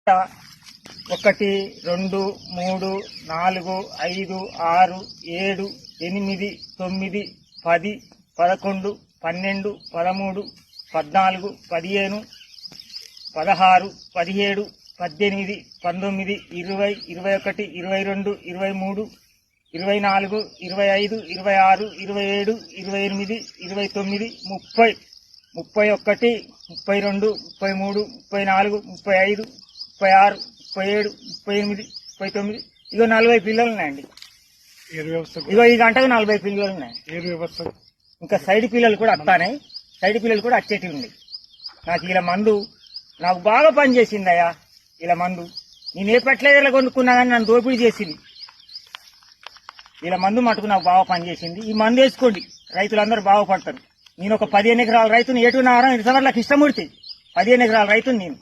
1 2 3 4 5 6 7 8 9 10 11 12 13 14 15 16 17 18 19 20 21 22 23 24 25 26 27 28 29 30 31 32 33 34 35 36 37 38 39 ఇగో 40 పిల్లలు ఉన్నాయండి. ఇగో ఈ గంటకు 40 పిల్లలు ఉన్నాయి. ఇంకా సైడ్ పిల్లలు కూడా వస్తాయి. సైడ్ పిల్లలు కూడా వచ్చేటివి ఉన్నాయి. నాకు ఇలా మందు నాకు బాగా పనిచేసిందయ్యా. ఇలా మందు నేను ఏ పెట్టలేదా కొనుక్కున్నా కానీ నన్ను దోపిడీ చేసింది. ఇలా మందు మటుకు నాకు బాగా పనిచేసింది. ఈ మందు వేసుకోండి, రైతులందరూ బాగుపడతారు. నేను ఒక 15 ఎకరాల రైతుని ఏటున్నారా ఇంతవరకు ఇష్టమూర్తి 15 ఎకరాల రైతుని నేను.